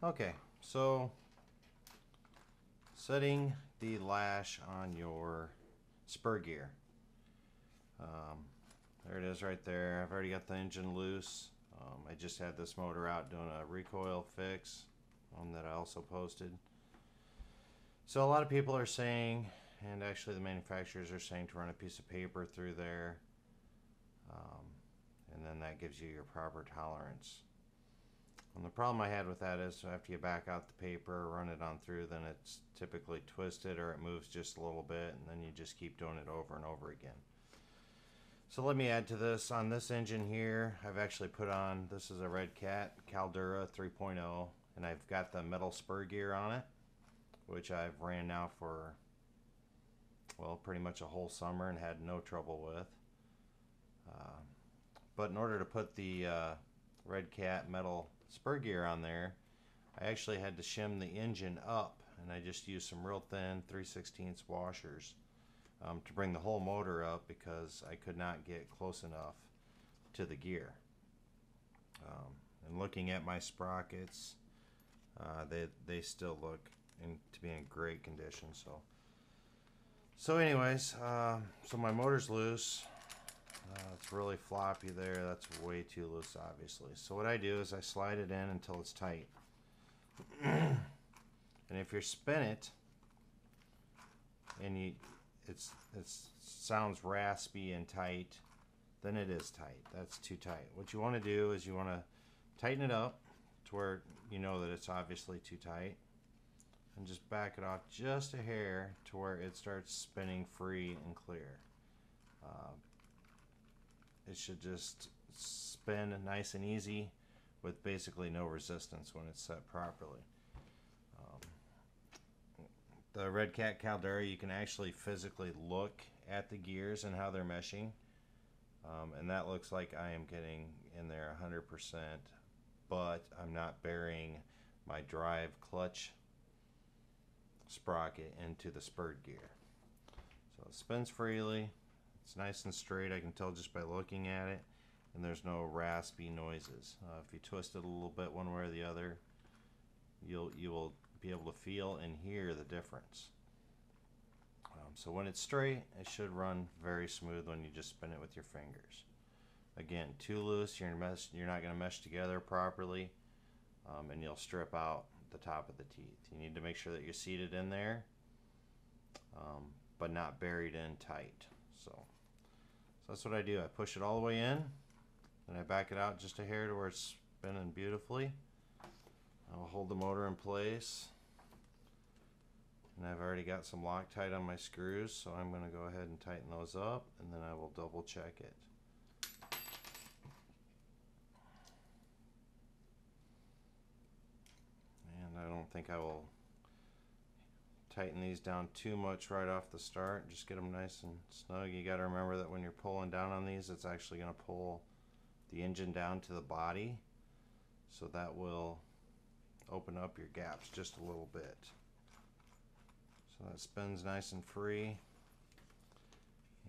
Okay, so setting the lash on your spur gear. There it is right there. I've already got the engine loose. I just had this motor out doing a recoil fix that I also posted. So a lot of people are saying, and actually the manufacturers are saying, to run a piece of paper through there, and then that gives you your proper tolerance. And the problem I had with that is after you back out the paper, run it on through, then it's typically twisted or it moves just a little bit, and then you just keep doing it over and over again. So let me add to this. On this engine here, I've actually put on, this is a redcat Caldura 3.0, and I've got the metal spur gear on it, which I've ran now for, well, pretty much a whole summer and had no trouble with. But in order to put the redcat metal spur gear on there, I actually had to shim the engine up, and I just used some real thin 3/16 washers to bring the whole motor up because I could not get close enough to the gear. And looking at my sprockets, they still look to be in great condition. So anyways, so my motor's loose. It's really floppy there. That's way too loose, obviously. So what I do is I slide it in until it's tight. And if you spin it and it sounds raspy and tight, then it is tight. That's too tight. What you want to do is you want to tighten it up to where you know that it's obviously too tight, and just back it off just a hair to where it starts spinning free and clear. It should just spin nice and easy with basically no resistance when it's set properly. The redcat Caldura, you can actually physically look at the gears and how they're meshing, and that looks like I am getting in there 100%, but I'm not burying my drive clutch sprocket into the spurred gear. So it spins freely. It's nice and straight. I can tell just by looking at it, and there's no raspy noises. If you twist it a little bit one way or the other, you will be able to feel and hear the difference. So when it's straight, it should run very smooth when you just spin it with your fingers. Again, too loose, you're not going to mesh together properly, and you'll strip out the top of the teeth. You need to make sure that you're seated in there, but not buried in tight. So that's what I do. I push it all the way in, and I back it out just a hair to where it's spinning beautifully. I'll hold the motor in place, and I've already got some Loctite on my screws, so I'm going to go ahead and tighten those up, and then I will double check it. And I don't think I will tighten these down too much right off the start. Just get them nice and snug. You got to remember that when you're pulling down on these, it's actually going to pull the engine down to the body, so that will open up your gaps just a little bit. So that spins nice and free.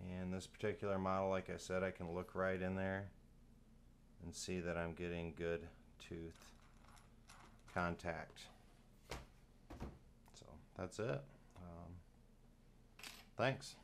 And this particular model, like I said, I can look right in there and see that I'm getting good tooth contact. So that's it. Thanks.